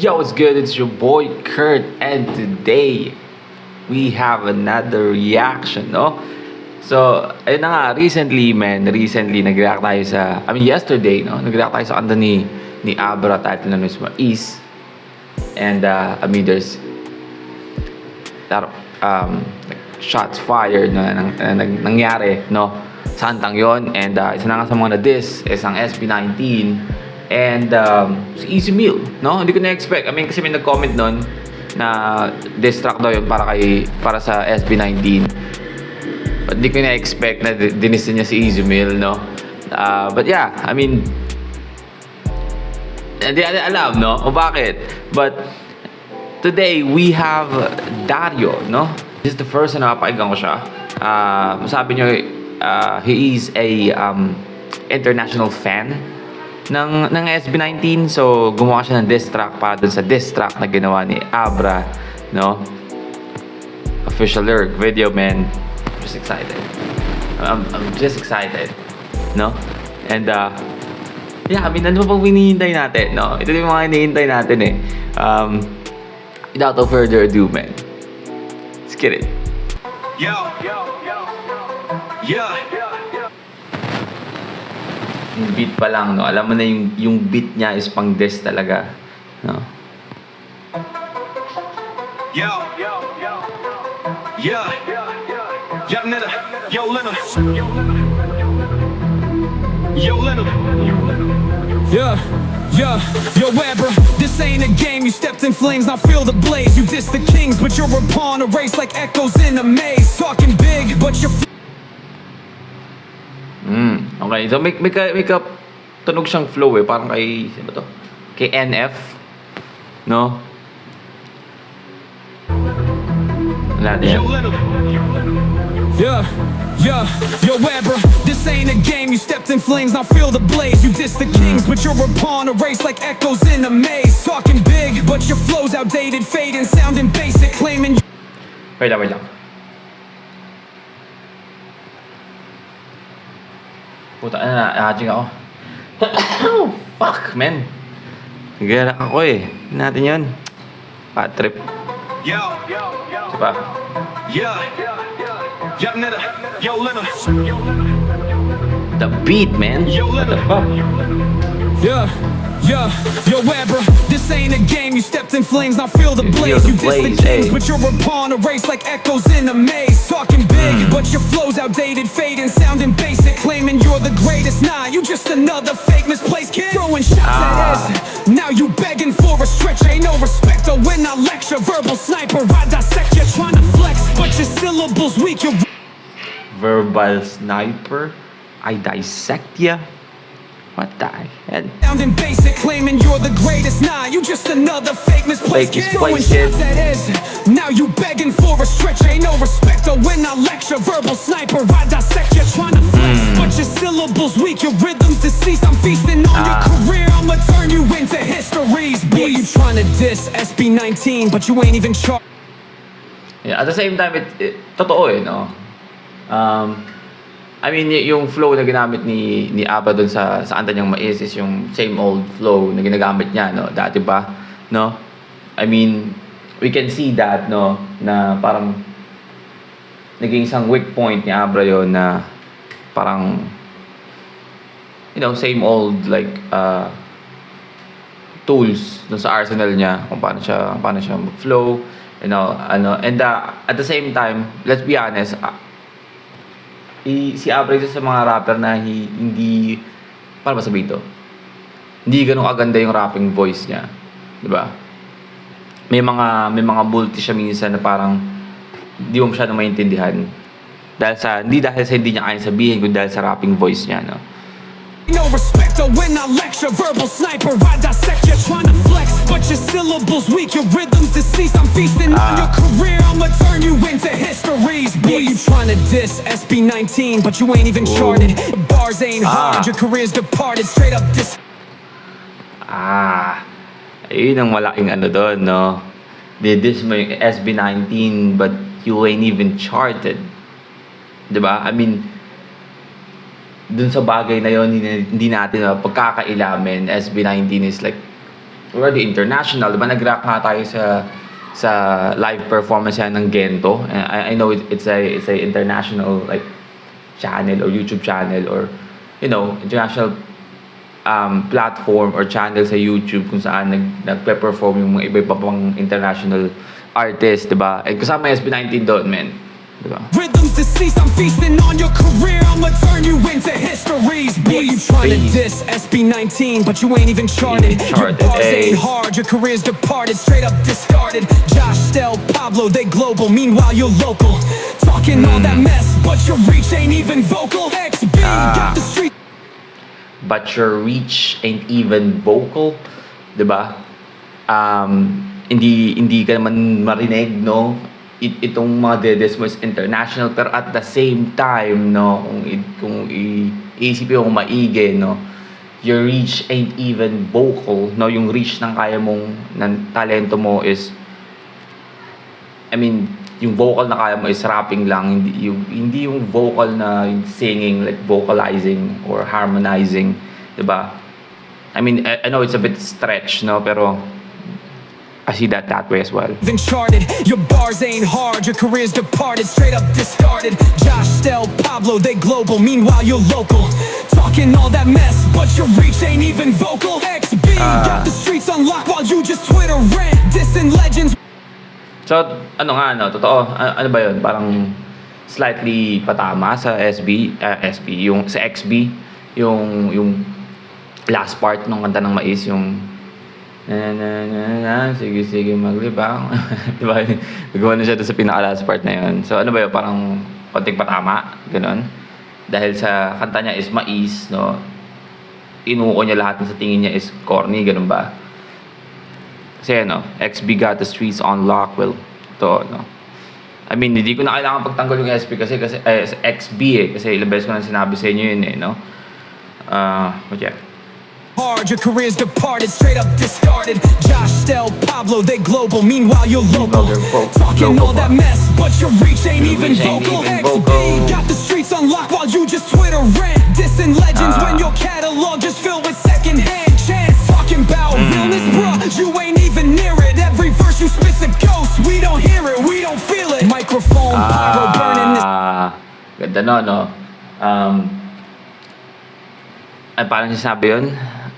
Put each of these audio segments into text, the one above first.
Yo, what's good? It's your boy Kurt, and today we have another reaction, no? So, ayun na nga, recently nag-react tayo yesterday, no? Nag-react tayo sa kanta ni Abra, title na mismo is. And, there's lot of, shots fired na nangyari, no? Sa kantang yon. And, isa na nga sa mga na-diss is ang SB19. And si Easy Meal, no? Hindi ko na-expect. Kasi may nag-comment nun na diss track daw yun para sa SB19. But hindi ko na-expect na dinis niya si Easy Meal, no? But yeah, hindi alam, no? O bakit? But today, we have Dario, no? This is the first na napakinggan ko siya. Sabi niyo, he is a international fan ng SB19, so gumawa siya ng diss track para dun sa diss track na ginawa ni Abra, no? Official lyric video, man. I'm just excited. I'm just excited, no? And yeah, ano pa bang hinihintay natin, no? Ito yung mga hinihintay natin eh. Without further ado, man, let's get it. Yo, yeah. Yung beat pa lang, no? Alam mo na yung beat niya is pang diss talaga, no? Yo, yeah. Young nigga, yo Leonard. Yeah, yo Abra, this ain't a game. You stepped in flames, now feel the blaze. You dissed the kings, but you're a pawn, a race like echoes in a maze. Talking big, but you're Okay, so may tunog siyang flow eh, parang kay, sino ba to? Kay NF, no? Wala din. Yeah, yo Abra, this ain't a game. You stepped in flames, now feel the blaze. You dissed the kings, but you're a pawn, a race like echoes in a maze. Talking big, but your flow's outdated, fading, sounding basic, claiming. Wait lang. Puta, na-hatching ako. Oh, fuck, man. Naglalak ako eh. Natin yun. Bad trip. Yo, Diba? yeah. Young nigga, yo Leonard. The beat, man. What the fuck? Yeah, yo Abra, this ain't a game. You stepped in flames, now feel the blaze. You dissed the kings, but you're a pawn, a race like echoes in a maze. Talking big, but your flow's outdated, fading, sounding basic, claiming you're the greatest. Nah, you just another fake misplaced kid. Throwing shots at us, now you begging for a stretch. Ain't no respect, or when I lecture, verbal sniper, I dissect you, trying to flex, but your syllables weak. You're Verbal sniper? I dissect ya? What the hell? sounding basic, claiming you're the greatest. Nah, you just another fake misplaced kid. Throwing shots at us, now you begging for a stretch. Ain't no respect, or when I lecture, verbal sniper, I dissect you, trying to flex, but your syllables weak, your rhythms deceased. I'm feasting on your career, I'ma turn you into histories. Boy, you trying to diss SB19, but you ain't even charged. Yeah, at the same time, totoo eh, no? Yung flow na ginamit ni Abba dun sa kanta niyang Mais is yung same old flow na ginagamit niya, no? Dati pa, no? We can see that, no? Na parang naging isang weak point ni Abra yon na parang, same old, like, tools dun sa arsenal niya kung paano siya mag-flow, and at the same time, let's be honest, si Abra isa sa mga rapper na hindi, paano ba sabihin ito? Hindi ganun kaganda yung rapping voice niya, di ba? May mga bulti siya minsan na parang hindi mo masyadong maintindihan hindi dahil sa hindi niya kaya sabihin, kundi dahil sa rapping voice niya, no? No respect, or when I lecture, verbal sniper, I dissect you, trying to flex, but your syllables weak, your rhythms deceased. I'm feasting on your career, I'ma turn you into histories. Boy, you trying to diss SB19, but you ain't even charted. Bars ain't hard, your career's departed, straight up diss. Ayun ang malaking doon, no? Diss mo yung SB19, but you ain't even charted. Diba? dun sa bagay na yon, hindi natin pagkakailamin. SB19 is like already international. Diba nag-react nga tayo sa live performance yan ng Gento. I know it's a international like channel or YouTube channel or international platform or channel sa YouTube kung saan nagpe-perform yung mga iba-iba pang international artist, diba? Eh, kasama yung SB19 doon, man. Diba? Rhythms deceased, I'm feasting on your career. I'ma turn you into histories. Boy, you tryna diss SB19, but you ain't even charted. Your bars ain't hard, your career's departed. Straight up discarded. Josh, Stel, Pablo, they global. Meanwhile, you're local. Talking all that mess, but your reach ain't even vocal. XB got the street. But your reach ain't even vocal, 'di ba? Hindi ka naman marinig, no? Itong mga dedes mo is international, pero at the same time, no, kung iisipin mo maigi, no, your reach ain't even vocal, no? Yung reach ng kaya mong ng talento mo is, I mean, yung vocal na kaya mo is rapping lang, hindi yung vocal na yung singing, like vocalizing or harmonizing, 'di ba? I mean, I know it's a bit stretch, no, pero I see that way as well. Then charted, your bars ain't hard, your career's departed, straight up discarded. Josh, Stel, Pablo, they global, meanwhile you're local. Talking all that mess, but your reach ain't even vocal. XB got the streets unlocked while you just Twitter rant, dissing legends. So, totoo, ano ba yun? Parang slightly patama sa yung sa XB, yung last part ng kanta ng Mais, yung sige maglibang. Diba? Nagawa na siya doon sa pinaka-last part na yun. So, ano ba yun? Parang konting patama, ganun. Dahil sa kanta niya is Mais, no? Inuko niya lahat na sa tingin niya is corny, ganun ba? Kasi XB got the streets on lock. Well, ito, I mean, hindi ko na kailangan pagtanggol yung XB kasi XB kasi ilang beses ko na sinabi sa inyo yun no? But yeah. Hard, your career's departed, straight up discarded. Josh, Stel, Pablo, they global, meanwhile you're local. Talking all that mess, but your reach ain't even vocal. XB got the streets unlocked while you just Twitter rant, dissing legends when your catalog just filled with secondhand chants. Talking about realness, bruh, you ain't even near it. Every verse you spit's a ghost, we don't hear it, we don't feel it. Microphone, pyro burning this. Ganda no? Paano sinasabi yun?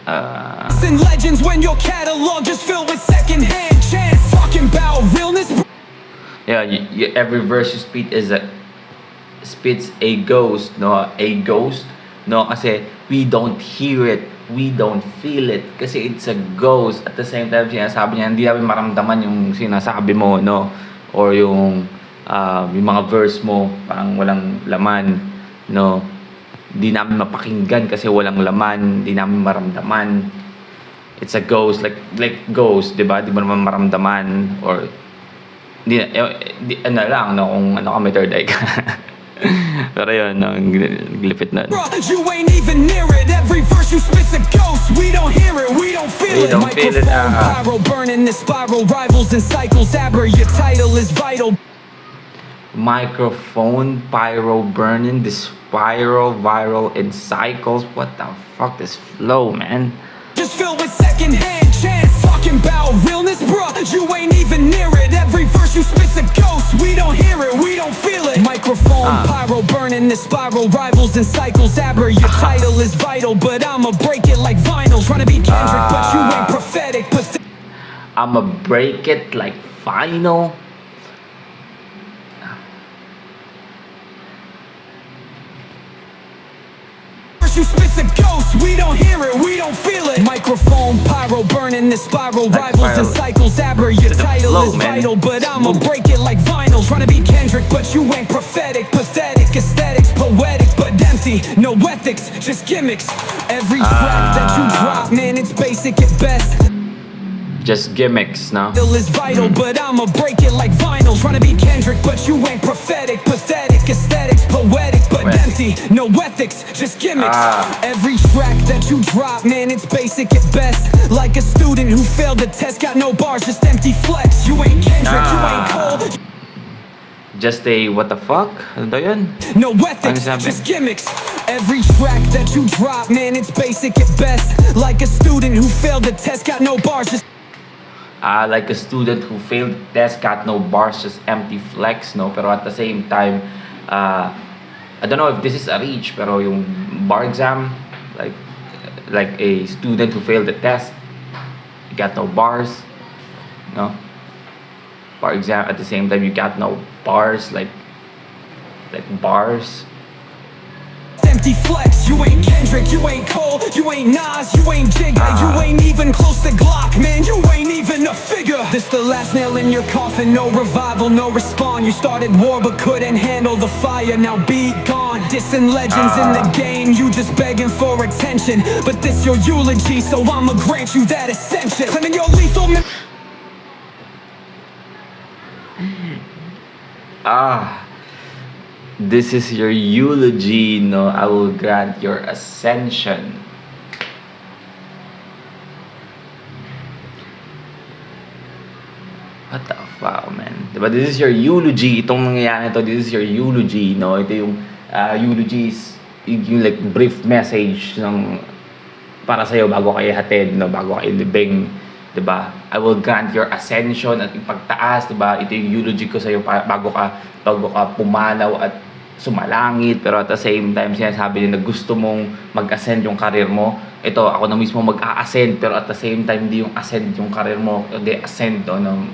Dissing legends when your catalog just filled with secondhand chants. Talking about realness. Yeah, every verse you spits a ghost, no? A ghost, no? Kasi we don't hear it, we don't feel it, kasi it's a ghost. At the same time, sinasabi niya, hindi namin maramdaman yung sinasabi mo, no? Or yung mga verse mo, parang walang laman, no? Di namin mapakinggan kasi walang laman, di namin maramdaman. It's a ghost, like ghost, 'di ba? Di mo naman maramdaman or ano lang, no, kung ano ka may third eye ka. Pero yun, glipit na. You ain't even near it. Every verse you spit's a ghost. We don't hear it, we don't feel it. Microphone, pyro burning this spiral, rivals and cycles. Aber, your title is vital. Microphone, pyro burning, this spiral, viral, and cycles. What the fuck, this flow, man? Just filled with secondhand chants. Talking about realness, bruh, you ain't even near it. Every verse you spit's a ghost. We don't hear it, we don't feel it. Microphone, pyro burning this spiral, rivals and cycles. Aber, your title is vital, but I'ma break it like vinyl. Tryna be Kendrick, but you ain't prophetic. I'ma break it like vinyl. You spit's a ghost, we don't hear it, we don't feel it. Microphone, pyro burning this spiral, rivals and cycles. Aber, your title is vital, but I'ma break it like vinyl. Tryna be Kendrick, but you ain't prophetic. Pathetic aesthetics, poetic but empty. No ethics, just gimmicks. Every track that you drop, man, it's basic at best. Just gimmicks, no? Still is vital, but I'ma break it like vinyl. Tryna be Kendrick, but you ain't prophetic. Pathetic aesthetics, poetic but empty. No ethics, just gimmicks. Every track that you drop, man, it's basic at best. Like a student who failed the test, got no bars, just empty flex. You ain't Kendrick, you ain't Cole. Just a what the fuck? Ano daw yun? No ethics, just gimmicks. Every track that you drop, man, it's basic at best. Like a student who failed the test, got no bars, just like a student who failed the test, got no bars, just empty flex, no? Pero at the same time, I don't know if this is a reach, pero yung bar exam, like a student who failed the test, got no bars, no? Bar exam, at the same time, you got no bars, like bars. Empty flex, you ain't Kendrick, you ain't Cole, you ain't Nas, you ain't Jigga, you ain't even close to Glock, man, you ain't even a figure. This the last nail in your coffin, no revival, no respawn. You started war but couldn't handle the fire, now be gone. Dissing legends in the game, you just begging for attention. But this your eulogy, so I'ma grant you that ascension. Claiming your lethal This is your eulogy, no? I will grant your ascension. What the fuck, man? Diba, this is your eulogy. Itong nangyayari to, this is your eulogy, no? Ito yung eulogy is yung like brief message ng para sa'yo bago kayo hatid, no? Bago kayo libing. Diba? I will grant your ascension at ipagtaas, diba? Ito yung eulogy ko sa'yo bago ka pumanaw at sumalangit. Pero at the same time, sinasabi niya na gusto mong mag-ascend yung karir mo. Ito, ako na mismo mag-a-ascend, pero at the same time, hindi yung ascend yung karir mo, hindi ascend, no?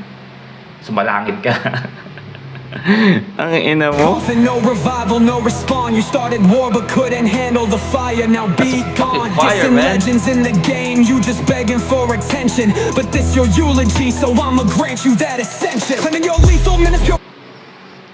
Sumalangit ka. Ang ina mo. No revival, no respawn. You started war but couldn't handle the fire. Now be gone. Fire, Dissing man. legends in the game, you just begging for attention. But this your eulogy, so I'ma grant you that ascension. Claiming your lethal menace, pure.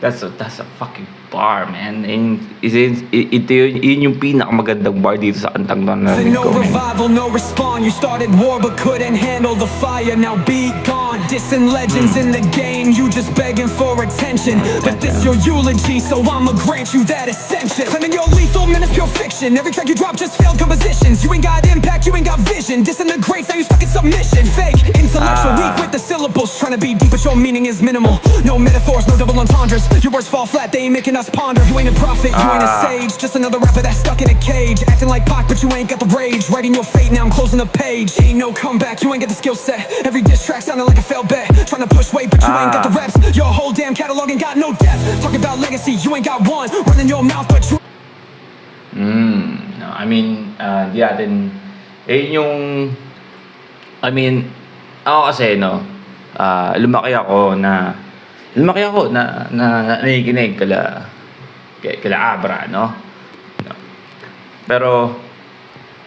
That's a fucking bar, man. And ito yun yung pinakamagandang bar dito sa kantang to na narinig No ko, man. revival, no respawn. You started war but couldn't handle the fire. Now be gone. Dissing legends in the game, you just begging for attention. But this your eulogy, so I'ma grant you that ascension. Claiming your lethal menace, pure fiction. Every track you drop just failed compositions. You ain't got impact, you ain't got vision. Dissing the greats, now you stuck in submission. Fake, intellectual, weak with the syllables. Trying to be deep, but your meaning is minimal. No metaphors, no double entendres. Your words fall flat, they ain't making us ponder. You ain't a prophet, you ain't a sage. Just another rapper that's stuck in a cage. Acting like Pac, but you ain't got the rage. Writing your fate, now I'm closing the page. Ain't no comeback, you ain't got the skill set. Every diss track sounding like a failed bet. Trying to push weight, but you ain't got the reps. Your whole damn catalog ain't got no depth. Talking about legacy, you ain't got one. Running your mouth, but you. No, I mean, di natin, yung, I mean, ako kasi, no, lumaki ako na nakikinig kala Abra, no? Pero,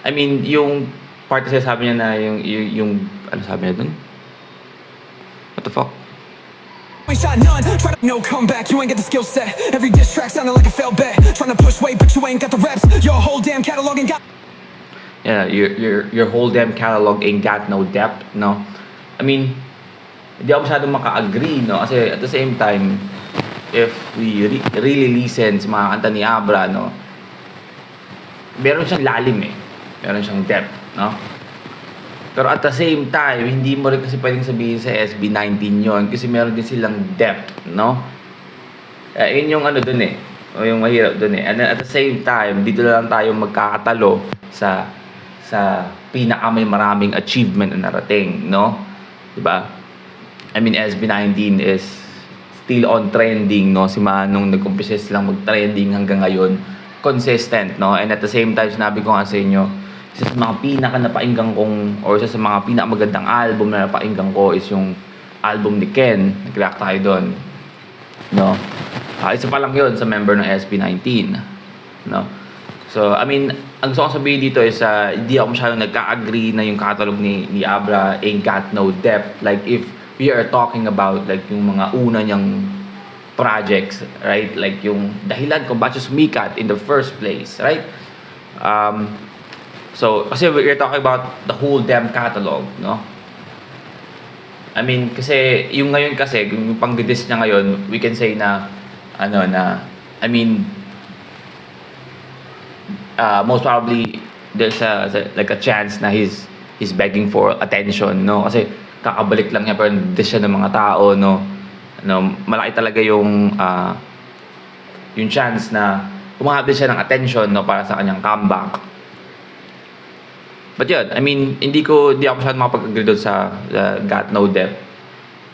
I mean, yung part kasi sabi niya na yung ano sabi niya dun? What the fuck? Ain't shot none, try to no comeback, you ain't got the skill set. Every diss track sounding like a failed bet. Trying to push weight, but you ain't got the reps. Your whole damn catalog ain't got. Yeah, your whole damn catalog ain't got no depth, no? I mean, hindi ako masyadong maka-agree, no? Kasi at the same time, if we really listen sa mga kanta ni Abra, no? Meron siyang lalim eh. Meron siyang depth, no? Pero at the same time, hindi mo rin kasi pwedeng sabihin sa SB19 yon kasi meron din silang depth, no? Yun yung ano dun eh. O yung mahirap dun eh. And then at the same time, dito lang tayo magkakatalo sa may maraming achievement na narating, no? Diba? I mean, SB19 is still on trending, no? Si Manong nag-umpisa silang mag-trending hanggang ngayon. Consistent, no? And at the same time, sinabi ko nga sa inyo, isa sa mga pinaka-napainggan kong, or isa sa mga pinakamagandang album na napainggan ko is yung album ni Ken. Nag-react tayo doon, no? Isa pa lang yun sa member ng SB19, no? So, I mean, ang gusto kong sabihin dito is hindi ako masyadong nagka-agree na yung catalog ni Abra ain't got no depth. Like, if we are talking about like yung mga una niyang projects, right? Like yung dahilan kung bakit sumikat in the first place, right? So, kasi we're talking about the whole damn catalog, no? I mean, kasi yung ngayon kasi, yung pang-diss niya ngayon, we can say na, I mean, most probably there's like a chance na he's begging for attention, no? Kasi kakabalik lang niya pero diss siya ng mga tao, no? Malaki talaga yung chance na humahabol siya ng attention, no, para sa kanyang comeback. But yun, I mean, hindi ako masyadong makapag-agree doon sa Got No Depth.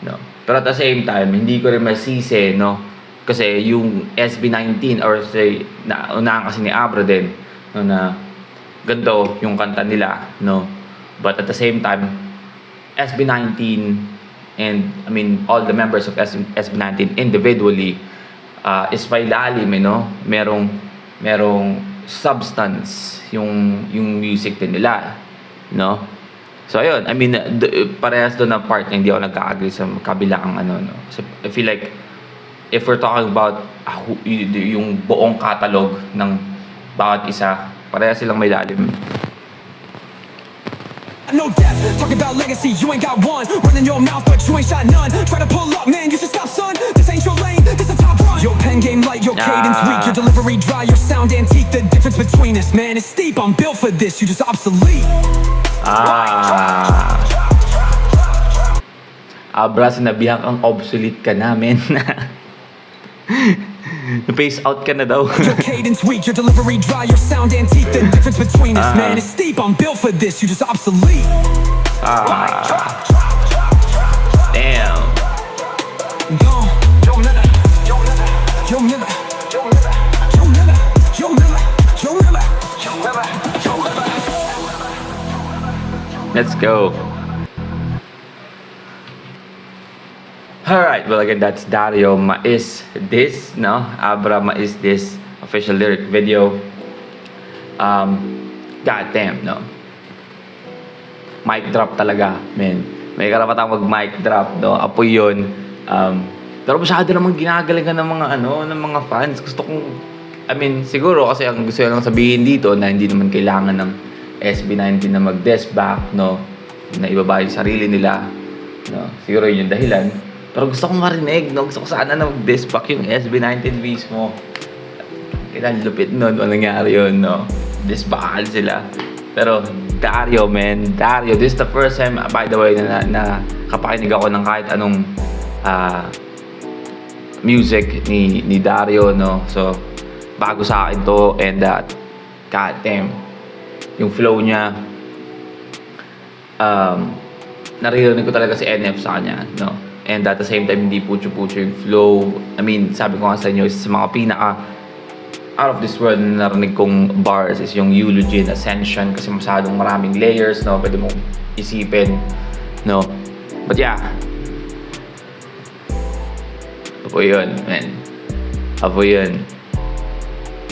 No? Pero at the same time, hindi ko rin masisi, no? Kasi yung SB19 or say, unahan kasi ni Abra din, no, na ganito yung kanta nila, no? But at the same time, SB19 and I mean, all the members of SB19 individually is may lalim, no? Merong substance yung music din nila, no? So ayun, I mean, parehas doon na part na hindi ako nagka-agree sa kabilang ano, no? So I feel like if we're talking about yung buong catalog ng bawat isa, parehas silang may lalim. No depth, talking about legacy, you ain't got one. Running your mouth, but you ain't shot none. Try to pull up, man, you should stop, son. This ain't your lane, this a top run. Your pen game light, your cadence weak, your delivery dry, your sound antique. The difference between us, man, is steep. I'm built for this, you just obsolete. Abra, sinabihan kang obsolete ka namin. Na-phase out ka na daw. Your cadence weak, your delivery dry, your sound antique. The difference between us, man, is steep. I'm built for this, you just obsolete. Damn. Let's go. Alright, well again, that's Dario Mais This, no? Abra Mais This official lyric video. God damn, no? Mic drop talaga, man. May karapatang mag-mic drop, no? Apoy yun. Pero masyado namang ginagalingan ng mga ng mga fans. Gusto kong, I mean, siguro kasi ang gusto lang sabihin dito na hindi naman kailangan ng SB19 na mag-desk back, no? Na ibaba yung sarili nila, no? Siguro yun yung dahilan. Pero gusto kong marinig, no? Gusto ko sana na mag-desk back yung SB19 mismo. Kailan lupit nun, walang nangyari yun, no? Desk backan sila. Pero Dario, man, Dario, this is the first time, by the way, na kapakinig ako ng kahit anong music ni Dario, no? So, bago sa akin to, and god damn, yung flow niya, naririnig ko talaga si NF sa kanya, no? And at the same time, hindi pucho-pucho yung flow. I mean, sabi ko nga sa inyo, sa mga pinaka out of this world na narinig kong bars is yung Eulogy and Ascension, kasi masyadong maraming layers, no? Pwede mong isipin, no? But yeah, apo yun, man. Apo yun.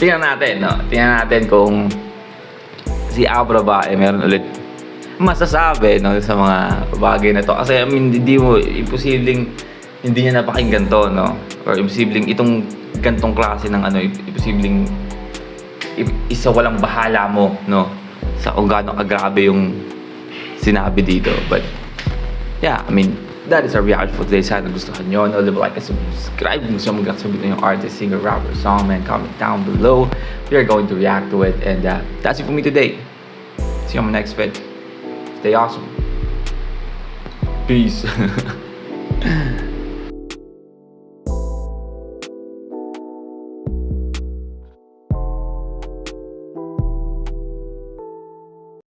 Tingnan natin, no? Tingnan natin kung si Abra ba meron ulit masasabi, no, sa mga bagay na to. Kasi, I mean, imposibleng hindi niya napakinggan to, no? Or imposibleng itong gantong klase ng imposibleng isa walang bahala mo, no? Sa kung gaano kagrabe yung sinabi dito. But, yeah, I mean, that is our reaction for today. Sana gustuhan nyo. No, leave a like and subscribe. Kung gusto mo magkakasabit ng artist, singer, rapper, song, man, comment down below. We are going to react to it. And that's it for me today. See you on my next vid. Stay awesome. Peace.